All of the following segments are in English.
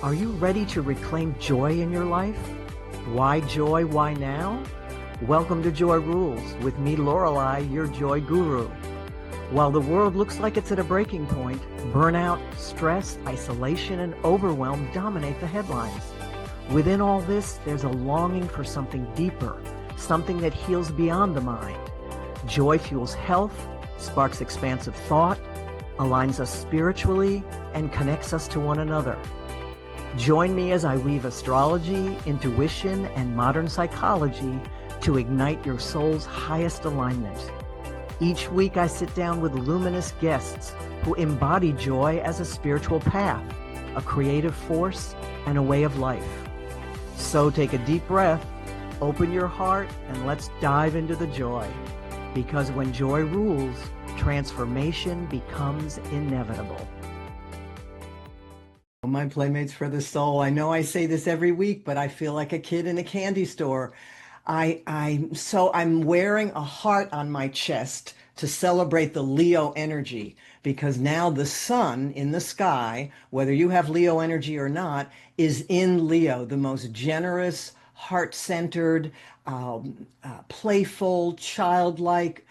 Are you ready to reclaim joy in your life? Why joy? Why now? Welcome to Joy Rules with me, Lorelei, your joy guru. While the world looks like it's at a breaking point, burnout, stress, isolation, and overwhelm dominate the headlines. Within all this, there's a longing for something deeper, something that heals beyond the mind. Joy fuels health, sparks expansive thought, aligns us spiritually, and connects us to one another. Join me as I weave astrology, intuition, and modern psychology to ignite your soul's highest alignment. Each week I sit down with luminous guests who embody joy as a spiritual path, a creative force, and a way of life. So take a deep breath, open your heart, and let's dive into the joy. Because when joy rules, transformation becomes inevitable. My playmates for the soul. I know I say this every week, but I feel like a kid in a candy store. I'm wearing a heart on my chest to celebrate the Leo energy, because now the sun in the sky, whether you have Leo energy or not, is in Leo, the most generous, heart-centered, playful, childlike,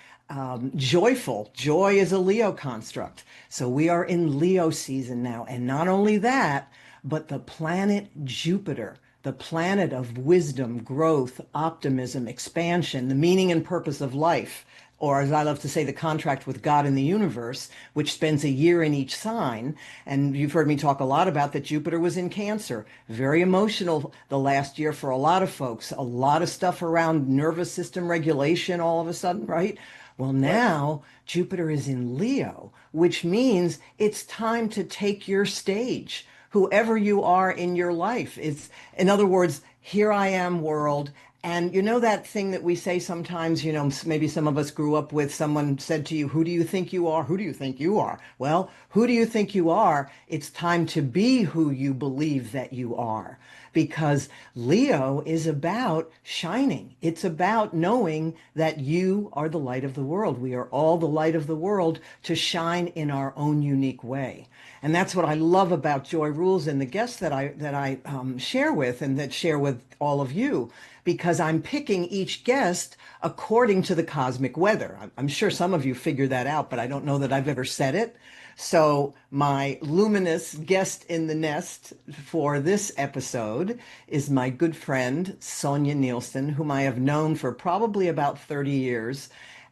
joyful. Joy is a Leo construct. So we are in Leo season now. And not only that, but the planet Jupiter, the planet of wisdom, growth, optimism, expansion, the meaning and purpose of life, or as I love to say, the contract with God in the universe, which spends a year in each sign. And you've heard me talk a lot about that Jupiter was in Cancer. Very emotional the last year for a lot of folks. A lot of stuff around nervous system regulation all of a sudden, right? Well, now Jupiter is in Leo, which means it's time to take your stage, whoever you are in your life. It's, in other words, here I am world. And you know that thing that we say sometimes, you know, maybe some of us grew up with, someone said to you, who do you think you are? Who do you think you are? Well, who do you think you are? It's time to be who you believe that you are. Because Leo is about shining. It's about knowing that you are the light of the world. We are all the light of the world to shine in our own unique way. And that's what I love about Joy Rules and the guests that I share with and that share with all of you, because I'm picking each guest according to the cosmic weather. I'm sure some of you figured that out, but I don't know that I've ever said it. So my luminous guest in the nest for this episode is my good friend, Sonia Nilsen, whom I have known for probably about 30 years.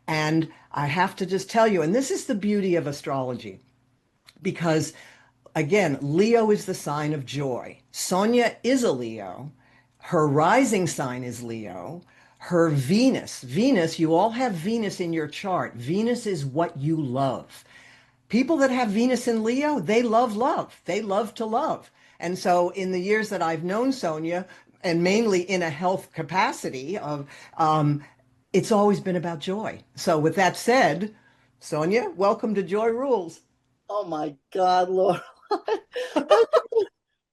And I have to just tell you, and this is the beauty of astrology, because again, Leo is the sign of joy. Sonia is a Leo. Her rising sign is Leo. Her Venus, you all have Venus in your chart. Venus is what you love. People that have Venus in Leo, they love love. They love to love. And so in the years that I've known Sonia, and mainly in a health capacity of, it's always been about joy. So with that said, Sonia, welcome to Joy Rules. Oh my God, Laura.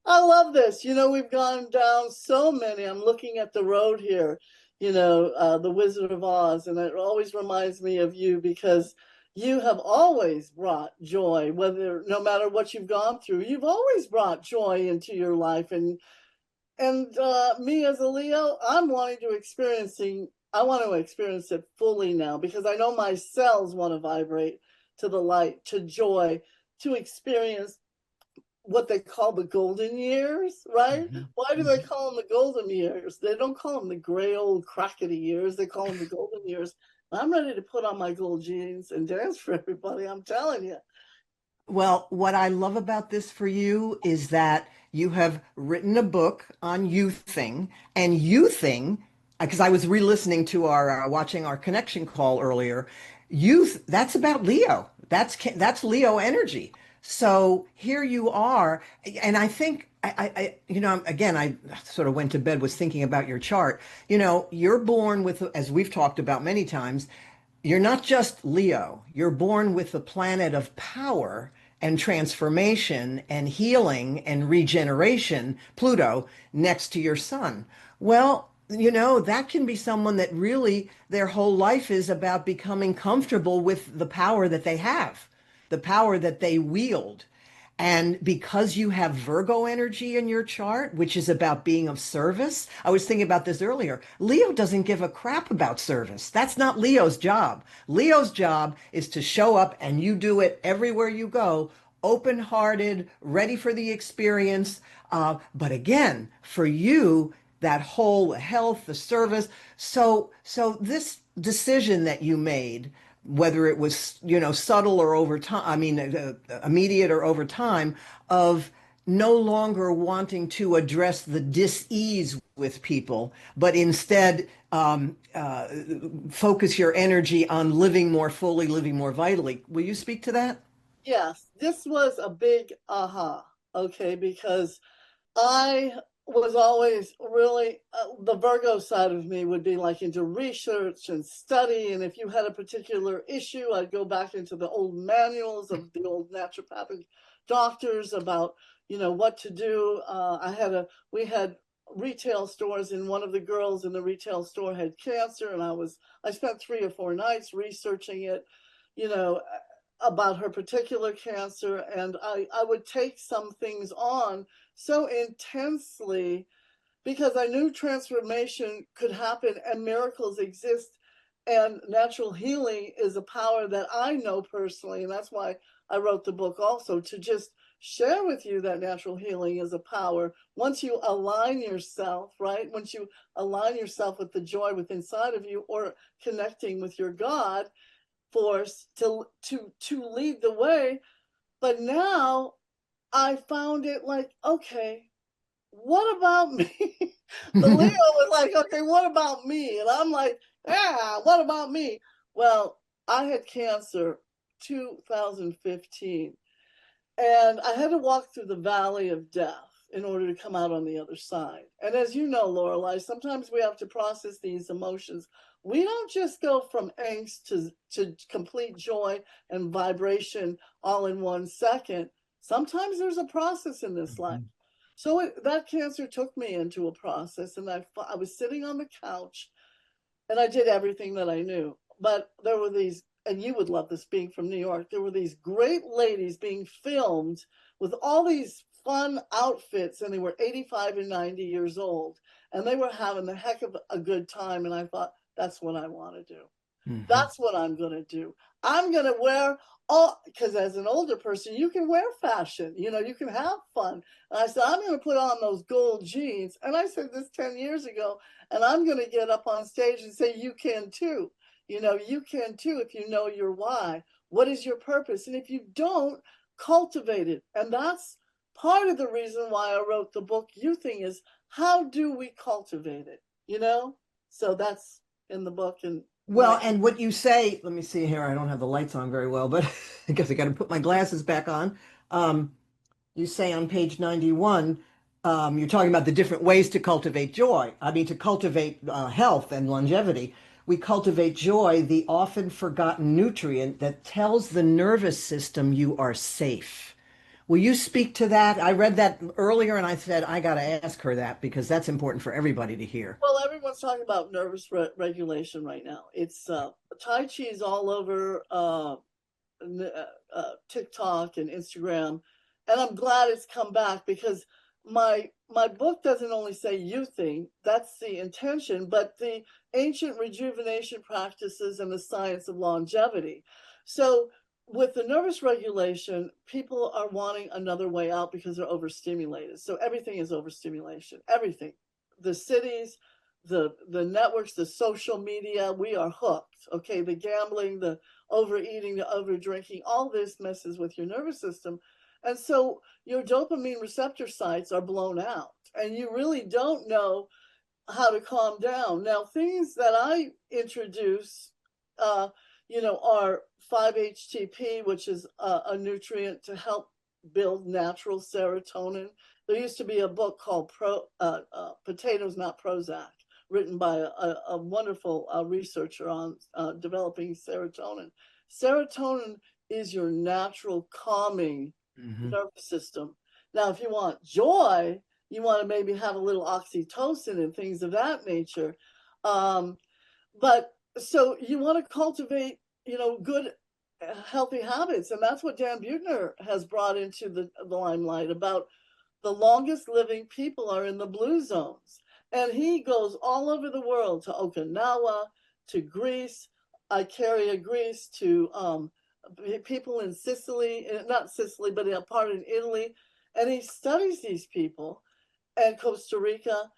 I love this. You know, we've gone down so many. I'm looking at the road here, The Wizard of Oz, and it always reminds me of you because you have always brought joy, no matter what you've gone through, you've always brought joy into your life. And me as a Leo, I want to experience it fully now, because I know my cells want to vibrate to the light, to joy, to experience what they call the golden years, right? Mm-hmm. Why do they call them the golden years? They don't call them the gray old crackety years. They call them the golden years. I'm ready to put on my gold jeans and dance for everybody. I'm telling you. Well, what I love about this for you is that you have written a book on youthing, and youthing, because I was re-listening to our watching our connection call earlier. Youth, that's about Leo. That's Leo energy. So here you are, and I think again, I sort of went to bed was thinking about your chart. You're born with, as we've talked about many times, you're not just Leo. You're born with the planet of power and transformation and healing and regeneration, Pluto, next to your sun. Well, that can be someone that really their whole life is about becoming comfortable with the power that they have, the power that they wield. And because you have Virgo energy in your chart, which is about being of service, I was thinking about this earlier. Leo doesn't give a crap about service. That's not Leo's job. Leo's job is to show up and you do it everywhere you go, open-hearted, ready for the experience. But again, for you, that whole health, the service. So this decision that you made, whether it was, subtle or over time, I mean, immediate or over time, of no longer wanting to address the dis-ease with people, but instead focus your energy on living more fully, living more vitally. Will you speak to that? Yes, this was a big aha, okay, because I was always really, the Virgo side of me would be like into research and study. And if you had a particular issue, I'd go back into the old manuals of the old naturopathic doctors about, what to do. We had retail stores, and one of the girls in the retail store had cancer. And I spent 3 or 4 nights researching it, you know, about her particular cancer. And I would take some things on so intensely because I knew transformation could happen and miracles exist. And natural healing is a power that I know personally. And that's why I wrote the book also, to just share with you that natural healing is a power. Once you align yourself, right? Once you align yourself with the joy within inside of you, or connecting with your God force to lead the way. But now I found it like, okay, what about me? The Leo was like, okay, what about me? And I'm like, yeah, what about me? Well, I had cancer 2015, and I had to walk through the valley of death in order to come out on the other side. And as you know, Lorelei, sometimes we have to process these emotions. We don't just go from angst to complete joy and vibration all in 1 second. Sometimes there's a process in this life. Mhm. So that cancer took me into a process, and I was sitting on the couch, and I did everything that I knew. But there were these, and you would love this being from New York, there were these great ladies being filmed with all these fun outfits, and they were 85 and 90 years old, and they were having the heck of a good time. And I thought, that's what I want to do. Mhm. That's what I'm going to do. I'm going to wear all, because as an older person, you can wear fashion, you can have fun. And I said, I'm going to put on those gold jeans. And I said this 10 years ago, and I'm going to get up on stage and say, you can too. You can too if you know your why. What is your purpose? And if you don't, cultivate it. And that's part of the reason why I wrote the book, Youthing, is how do we cultivate it? So that's in the book. And Well, and what you say, let me see here. I don't have the lights on very well, but I guess I got to put my glasses back on. Um, you say on page 91, you're talking about the different ways to cultivate joy. I mean, to cultivate health and longevity. We cultivate joy, the often forgotten nutrient that tells the nervous system you are safe. Will you speak to that? I read that earlier and I said, I got to ask her that because that's important for everybody to hear. Well, everyone's talking about nervous regulation right now. It's Tai Chi is all over TikTok and Instagram, and I'm glad it's come back because my book doesn't only say youthing, that's the intention, but the ancient rejuvenation practices and the science of longevity. So with the nervous regulation, people are wanting another way out because they're overstimulated. So everything is overstimulation. Everything. The cities, the networks, the social media, we are hooked. Okay, the gambling, the overeating, the over drinking, all this messes with your nervous system. And so your dopamine receptor sites are blown out, and you really don't know how to calm down. Now, things that I introduce, uh, are 5-HTP, which is a nutrient to help build natural serotonin. There used to be a book called Potatoes, Not Prozac, written by a wonderful researcher on developing serotonin. Serotonin is your natural calming Mhm. nervous system. Now, if you want joy, you want to maybe have a little oxytocin and things of that nature. But so you want to cultivate, good healthy habits. And that's what Dan Buettner has brought into the limelight about the longest living people are in the blue zones. And he goes all over the world to Okinawa, to Greece, Icaria, Greece, to people in Sicily, not Sicily, but a part in Italy. And he studies these people and Costa Rica.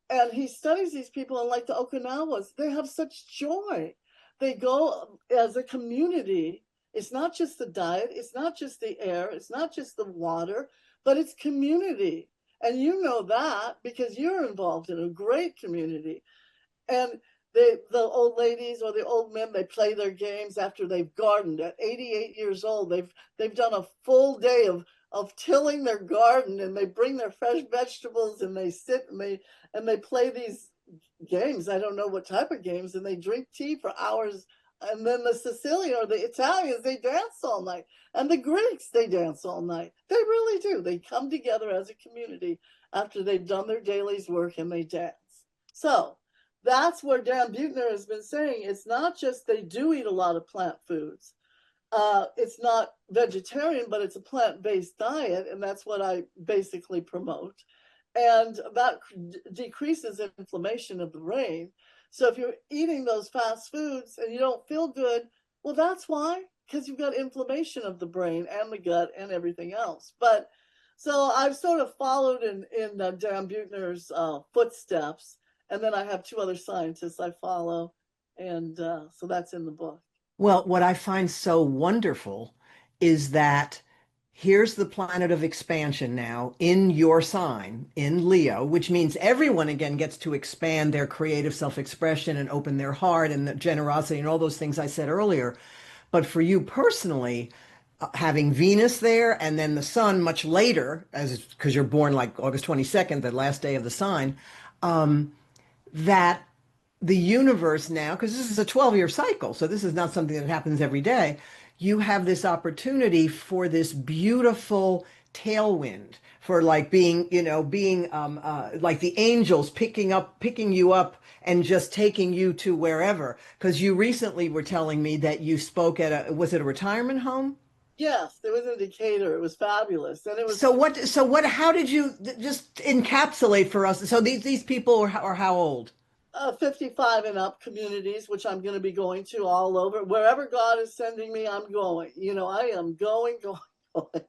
And he studies these people, and like the Okinawas, they have such joy. They go as a community. It's not just the diet, it's not just the air, it's not just the water, but it's community. And you know that because you're involved in a great community. And the old ladies or the old men, they play their games after they've gardened at 88 years old. They've done a full day of tilling their garden, and they bring their fresh vegetables, and they sit and they play these games. I don't know what type of games, and they drink tea for hours. And then the Sicilian or the Italians, they dance all night. And the Greeks, they dance all night. They really do. They come together as a community after they've done their day's work, and they dance. So that's where Dan Buettner has been saying it's not just they do eat a lot of plant foods. It's not vegetarian, but it's a plant-based diet, and that's what I basically promote. And that decreases inflammation of the brain. So if you're eating those fast foods and you don't feel good, well, that's why, because you've got inflammation of the brain and the gut and everything else. But so I've sort of followed in Dan Buettner's footsteps, and then I have two other scientists I follow, and so that's in the book. Well, what I find so wonderful is that here's the planet of expansion now in your sign, in Leo, which means everyone again gets to expand their creative self-expression and open their heart and the generosity and all those things I said earlier. But for you personally, having Venus there and then the sun much later, as because you're born like August 22nd, the last day of the sign, that the universe now, because this is a 12-year cycle, so this is not something that happens every day, you have this opportunity for this beautiful tailwind, for like being, being like the angels picking you up and just taking you to wherever. Because you recently were telling me that you spoke at was it a retirement home? Yes, there was an indicator. It was fabulous, and it was How did you just encapsulate for us? So these people are how old? 55 and up communities, which I'm going to be going to all over. Wherever God is sending me, I'm going. I am going, going, going.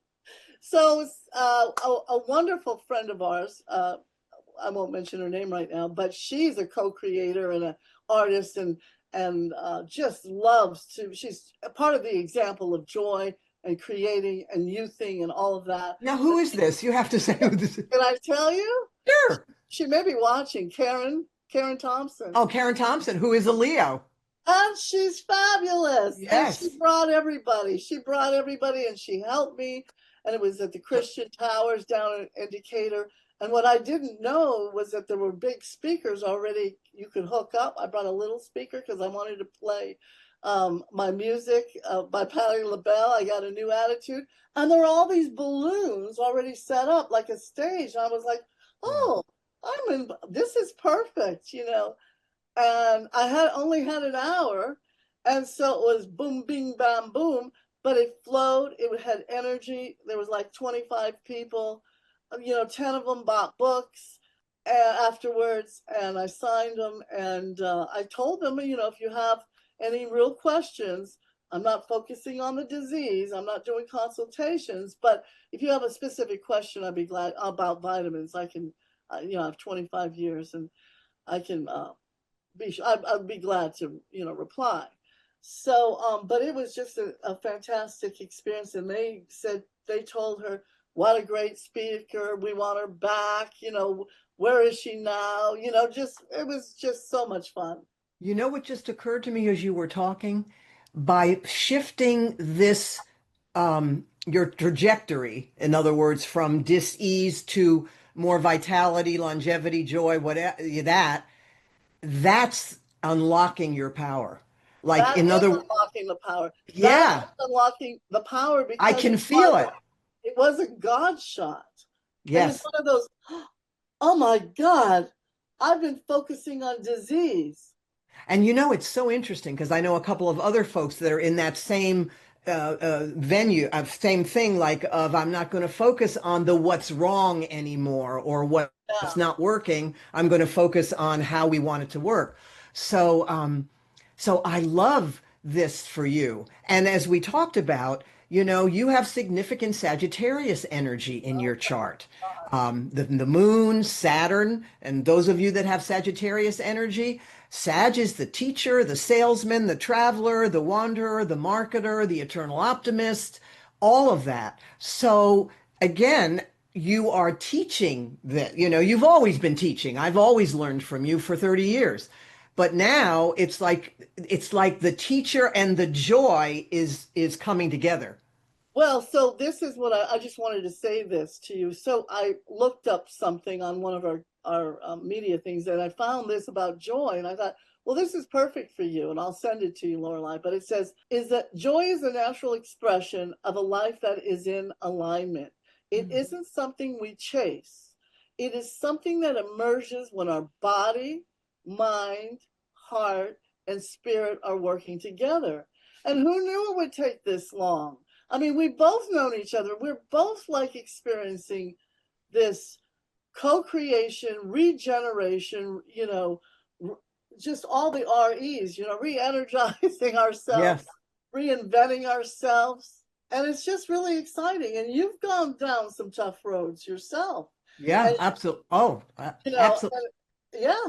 So a wonderful friend of ours, I won't mention her name right now, but she's a co-creator and an artist, and just loves to. She's a part of the example of joy and creating and youthing and all of that. Now, who is this? You have to say who this is. Can I tell you? Sure. She may be watching. Karen Thompson. Oh, Karen Thompson, who is a Leo. And she's fabulous. And Yes. she brought everybody. She brought everybody, and she helped me. And it was at the Christian Towers down in Decatur. And what I didn't know was that there were big speakers already you could hook up. I brought a little speaker because I wanted to play my music by Patti LaBelle. I got a new attitude. And there were all these balloons already set up like a stage. And I was like, oh, this is perfect. And I had only had an hour, and so it was boom, bing, bam, boom. But it flowed. It had energy. There was like 25 people. 10 of them bought books afterwards, and I signed them. And I told them, if you have any real questions, I'm not focusing on the disease. I'm not doing consultations, but if you have a specific question, I'd be glad about vitamins. I can, I have 25 years, and I can. I'd be glad to, reply. So, but it was just a fantastic experience. And they told her, what a great speaker. We want her back. Where is she now? It was just so much fun. You know what just occurred to me as you were talking? By shifting your trajectory, in other words, from dis-ease to more vitality, longevity, joy, whatever that's unlocking your power. Like That in is other, unlocking the power. That is yeah, unlocking the power I because can feel it. it was a God shot. It was Yes. one of those, oh my God, I've been focusing on disease. And it's so interesting because I know a couple of other folks that are in that same venue of same thing, like of I'm not going to focus on the what's wrong anymore or what's Yeah. not working. I'm going to focus on how we want it to work. So so I love this for you. And as we talked about, you have significant Sagittarius energy in Oh your my chart. God. The moon, Saturn, and those of you that have Sagittarius energy, Sag is the teacher, the salesman, the traveler, the wanderer, the marketer, the eternal optimist, all of that. So again, you are teaching that, you've always been teaching. I've always learned from you for 30 years. But now it's like the teacher and the joy is coming together. Well, so this is what I just wanted to say this to you. So I looked up something on one of our media things, and I found this about joy, and I thought, well, this is perfect for you, and I'll send it to you, Lorelai. But it says, is that joy is a natural expression of a life that is in alignment. It isn't something we chase. It is something that emerges when our body, mind, heart, and spirit are working together. And who knew it would take this long? I mean, we've both known each other. We're both like experiencing this co-creation, regeneration, just all the REs, re-energizing ourselves, Yes. reinventing ourselves. And it's just really exciting. And you've gone down some tough roads yourself. Yeah, And, absolutely. Oh, absolutely. and, yeah.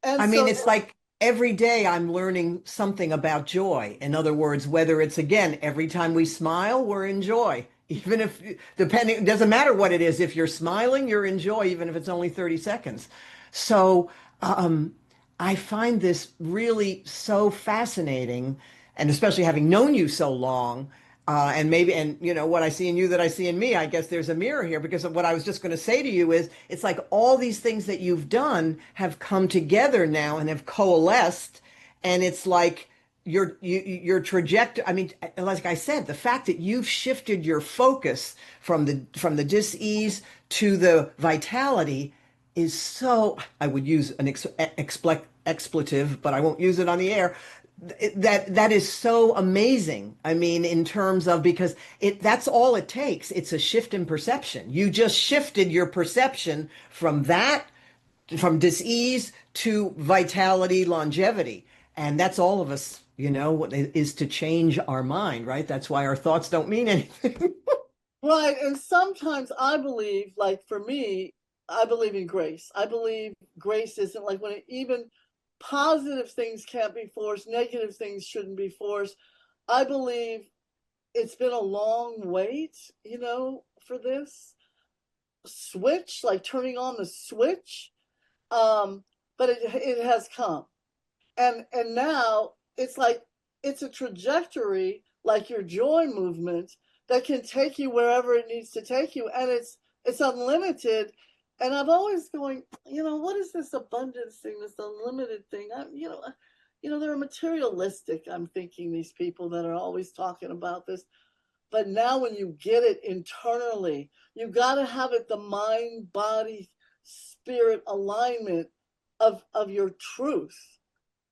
And I mean, so, it's like every day I'm learning something about joy. In other words, whether it's again, every time we smile, we're in joy. Even if, depending, it doesn't matter what it is. If you're smiling, you're in joy, even if it's only 30 seconds. So, um, I find this really so fascinating, and especially having known you so long, and maybe, and what I see in you that I see in me, I guess there's a mirror here because of what I was just going to say to you is it's like all these things that you've done have come together now and have coalesced, and it's like your trajectory. I mean, like I said, the fact that you've shifted your focus from the dis-ease to the vitality is so, I would use an expletive, but I won't use it on the air. That is so amazing. I mean, in terms of because that's all it takes. It's a shift in perception. You just shifted your perception from dis-ease to vitality, longevity. And that's all of us, what is to change our mind, right? That's why our thoughts don't mean anything. right. And sometimes I believe, like for me, I believe in grace. I believe grace isn't like when even positive things can't be forced, negative things shouldn't be forced. I believe it's been a long wait, for this switch, like turning on the switch. Um, but it has come. And now it's like it's a trajectory like your joy movement that can take you wherever it needs to take you, and it's unlimited. And I'm always going, what is this abundance thing, this unlimited thing? They're materialistic. I'm thinking these people that are always talking about this, but now when you get it internally, you got to have it the mind, body, spirit alignment of your truth,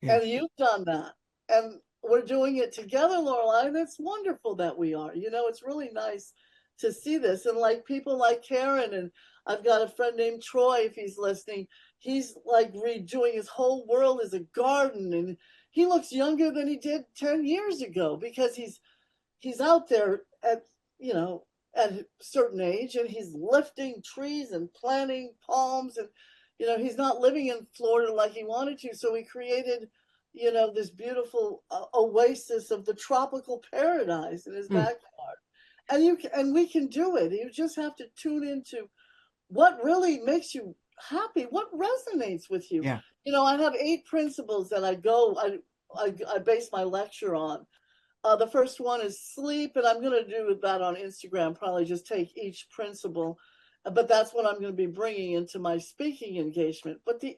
Yeah. and you've done that. And we're doing it together, Lorelai. And it's wonderful that we are. It's really nice to see this. And like people like Karen, and I've got a friend named Troy, if he's listening, he's like redoing his whole world as a garden. And he looks younger than he did 10 years ago because he's out there at a certain age, and he's lifting trees and planting palms, and he's not living in Florida like he wanted to, so he created this beautiful oasis of the tropical paradise in his Mm, backyard. And we can do it. You just have to tune into what really makes you happy, what resonates with you. yeah. I have 8 principles that I base my lecture on. The first one is sleep, and I'm going to do that on Instagram, probably just take each principle, but that's what I'm going to be bringing into my speaking engagement. But the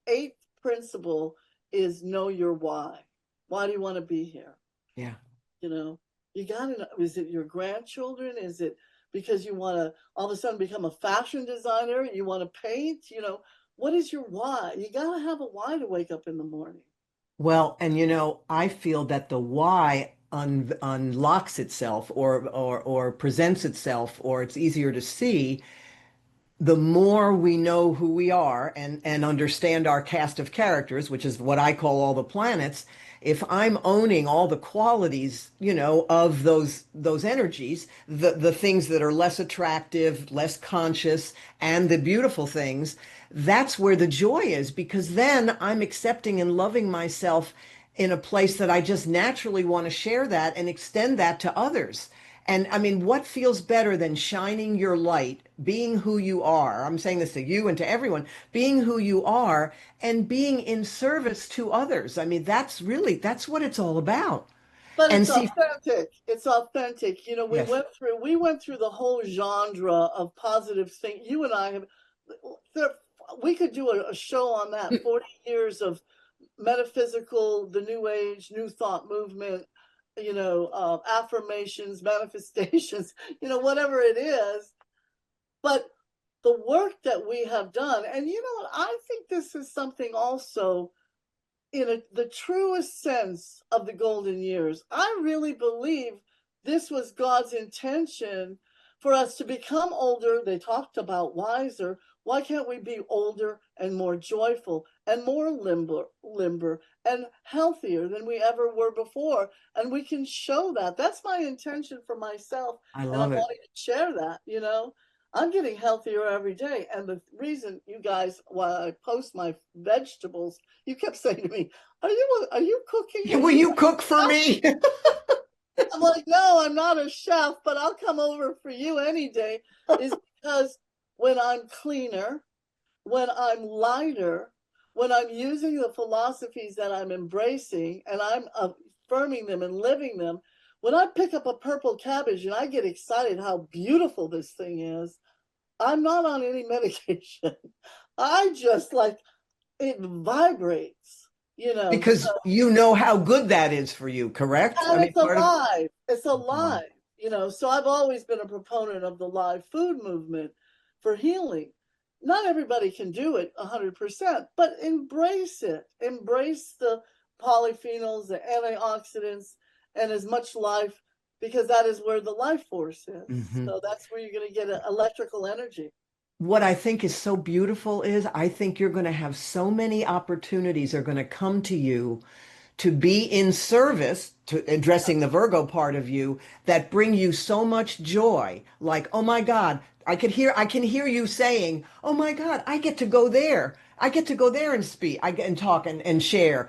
eighth principle is know your why. Why do you want to be here? Yeah. You know, you got to know, is it your grandchildren? Is it because you want to all of a sudden become a fashion designer? You want to paint? What is your why? You got to have a why to wake up in the morning. Well, and I feel that the why unlocks itself or presents itself, or it's easier to see, the more we know who we are and understand our cast of characters, which is what I call all the planets. If I'm owning all the qualities, of those energies, the things that are less attractive, less conscious, and the beautiful things, that's where the joy is, because then I'm accepting and loving myself in a place that I just naturally want to share that and extend that to others. And I mean, what feels better than shining your light, being who you are? I'm saying this to you and to everyone, being who you are and being in service to others. I mean, that's what it's all about. But And it's see, authentic. It's authentic. yes, We went through the whole genre of positive thing. You and I have there, we could do a show on that. 40 years of metaphysical, the new age, new thought movement, affirmations, manifestations, whatever it is. But the work that we have done, and you know what, I think this is something also the truest sense of the golden years. I really believe this was God's intention for us to become older. They talked about wiser. Why can't we be older and more joyful and more limber and healthier than we ever were before? And we can show that. That's my intention for myself. I And I'm love it. wanting to share that. I'm getting healthier every day. And the reason you guys, while I post my vegetables, you kept saying to me, are you cooking? Yeah, will you cook for Chef?" me? I'm like, no, I'm not a chef, but I'll come over for you any day. Is because when I'm cleaner, when I'm lighter, when I'm using the philosophies that I'm embracing and I'm affirming them and living them, when I pick up a purple cabbage and I get excited how beautiful this thing is, I'm not on any medication. I just like it vibrates. So Because you know how good that is for you, correct? I and mean, it's part of alive. It's oh, alive. So I've always been a proponent of the live food movement for healing. Not everybody can do it 100%, but embrace it. Embrace the polyphenols, the antioxidants, and as much life, because that is where the life force is. mhm. So that's where you're going to get electrical energy. What I think is so beautiful is I think you're going to have so many opportunities are going to come to you to be in service to addressing the Virgo part of you that bring you so much joy. Like, oh my God, I can hear you saying, oh my God, I get to go there. I get to go there and speak, I get and talk and share,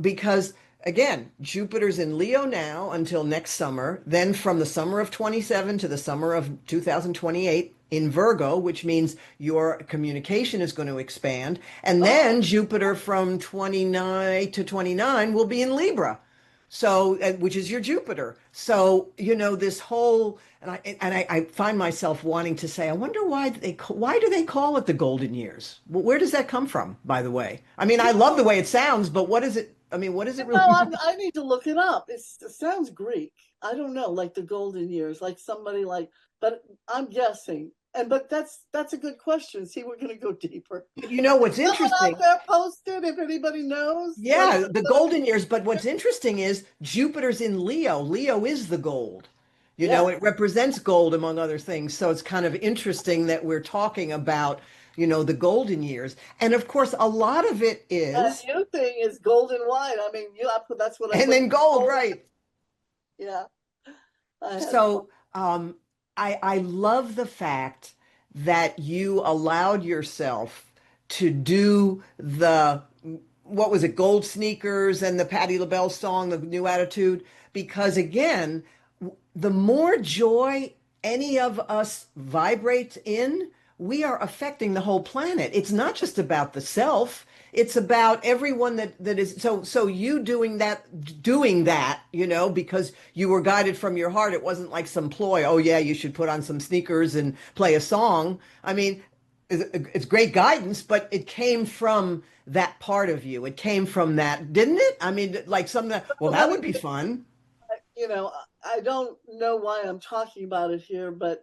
because again, Jupiter's in Leo now until next summer, then from the summer of 27 to the summer of 2028 in Virgo, which means your communication is going to expand. And Oh, then Jupiter from 29 to 29 will be in Libra. So, which is your Jupiter. So, this whole, and I find myself wanting to say, I wonder why do they call it the golden years? Well, where does that come from, by the way? I mean, I you love know, the way it sounds, but what is it? I mean, what does it really I, mean? I need to look it up. It sounds Greek. I don't know, like the golden years, like somebody like, but I'm guessing. But that's a good question. See, we're going to go deeper. But you know what's Someone out interesting? there posted if anybody knows. Like, Yeah, the golden years. But what's interesting is Jupiter's in Leo. Leo is the gold. yeah, It represents gold among other things. So it's kind of interesting that we're talking about, the golden years. And of course, a lot of it that is, you thing is golden white. I mean, that's what I and put. then gold, Golden. right? Yeah, I had fun. So I love the fact that you allowed yourself to do the what was it, gold sneakers and the Patti LaBelle song, the new attitude, because again, the more joy any of us vibrates in, we are affecting the whole planet. It's not just about the self. It's about everyone that is so you doing that, because you were guided from your heart. It wasn't like some ploy, oh yeah, you should put on some sneakers and play a song. I mean, it's great guidance, but it came from that part of you. It came from that, didn't it? I mean, like something well, that Let me would be fun. you know, I don't know why I'm talking about it here, but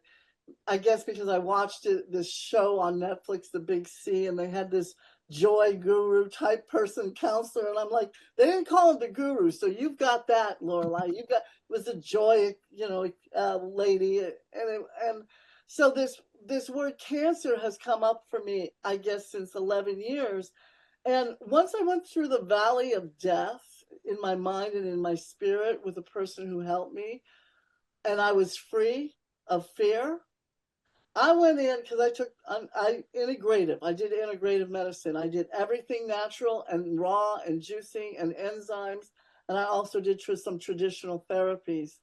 I guess because I watched this show on Netflix, The Big C, and they had this joy guru type person counselor, and I'm like, they didn't call him the guru, so you've got that, Lorelai. You got was a joy, lady, and so this word cancer has come up for me, I guess, since 11 years. And once I went through the valley of death in my mind and in my spirit with a person who helped me, and I was free of fear. I went in because I integrative. I did integrative medicine. I did everything natural and raw and juicing and enzymes. And I also did some traditional therapies.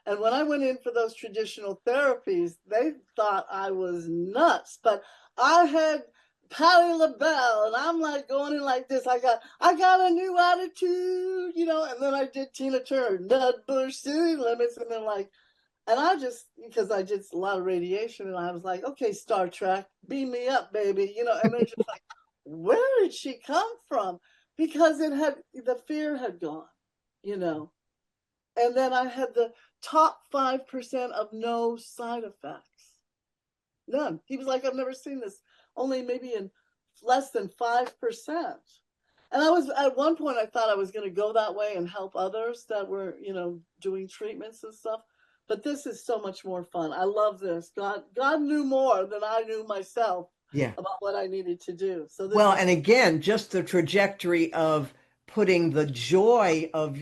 And when I went in for those traditional therapies, they thought I was nuts. But I had Patti LaBelle, and I'm like going in like this. I got a new attitude, And then I did Tina Turner, Nutbush City Limits, and then like. And because I did a lot of radiation, and I was like, okay, Star Trek, beam me up, baby. And they're just like, where did she come from? Because the fear had gone, you know. And then I had the top 5% of no side effects. None. He was like, I've never seen this. Only maybe in less than 5%. And at one point, I thought I was going to go that way and help others that were, doing treatments and stuff. But this is so much more fun. I love this. God knew more than I knew myself about what I needed to do. So and again, just the trajectory of putting the joy of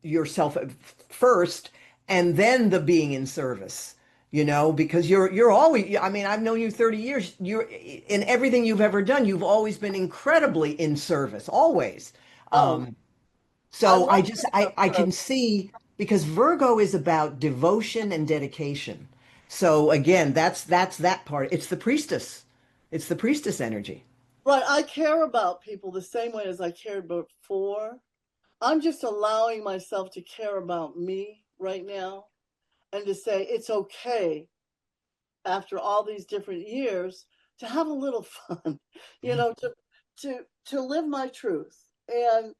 yourself first and then the being in service, because you're always, I mean, I've known you 30 years. You're in everything you've ever done. You've always been incredibly in service, always. So I can see, because Virgo is about devotion and dedication. So again, that's that part. It's the priestess. It's the priestess energy. Right. I care about people the same way as I cared before. I'm just allowing myself to care about me right now and to say it's okay after all these different years to have a little fun, to live my truth and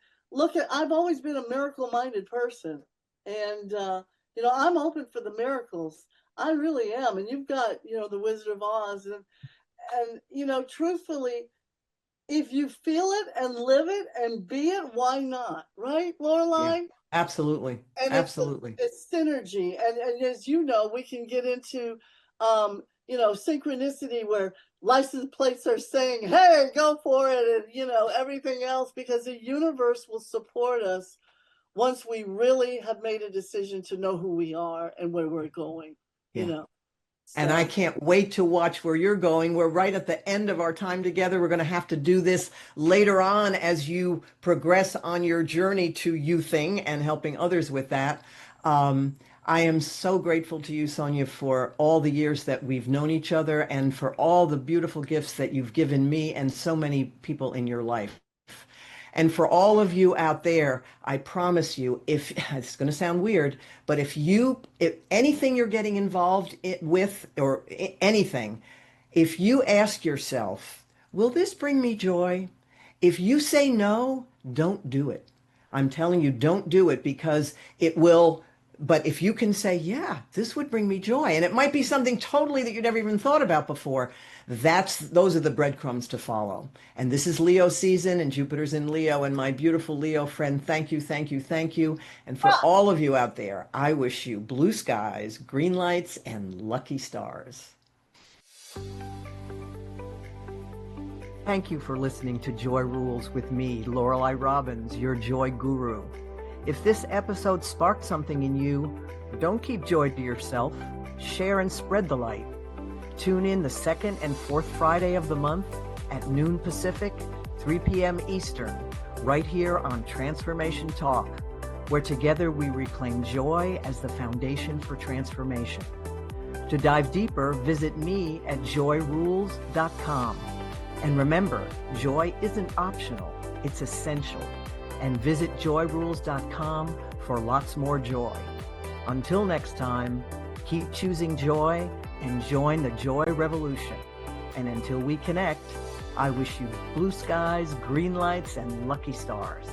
I've always been a miracle minded person, and I'm open for the miracles. I really am. And you've got, the Wizard of Oz, and truthfully, if you feel it and live it and be it, why not? Right, Lorelai? Yeah, absolutely. And Absolutely. it's synergy. And as you know, we can get into, synchronicity where license plates are saying, hey, go for it. And, everything else, because the universe will support us once we really have made a decision to know who we are and where we're going, And I can't wait to watch where you're going. We're right at the end of our time together. We're going to have to do this later on as you progress on your journey to youthing and helping others with that. I am so grateful to you, Sonia, for all the years that we've known each other and for all the beautiful gifts that you've given me and so many people in your life. And for all of you out there, I promise you, if it's going to sound weird, but if anything you're getting involved with or anything, if you ask yourself, will this bring me joy? If you say no, don't do it. I'm telling you, don't do it, because it will. But if you can say, yeah, this would bring me joy, and it might be something totally that you never even thought about before, those are the breadcrumbs to follow. And this is Leo season, and Jupiter's in Leo, and my beautiful Leo friend, thank you, thank you, thank you. And for all of you out there, I wish you blue skies, green lights, and lucky stars. Thank you for listening to Joy Rules with me, Lorelai Robbins, your joy guru. If this episode sparked something in you, don't keep joy to yourself. Share and spread the light. Tune in the second and fourth Friday of the month at noon Pacific, 3 p.m. Eastern, right here on Transformation Talk, where together we reclaim joy as the foundation for transformation. To dive deeper, visit me at joyrules.com. And remember, joy isn't optional, it's essential. And visit joyrules.com for lots more joy. Until next time, keep choosing joy and join the joy revolution. And until we connect, I wish you blue skies, green lights, and lucky stars.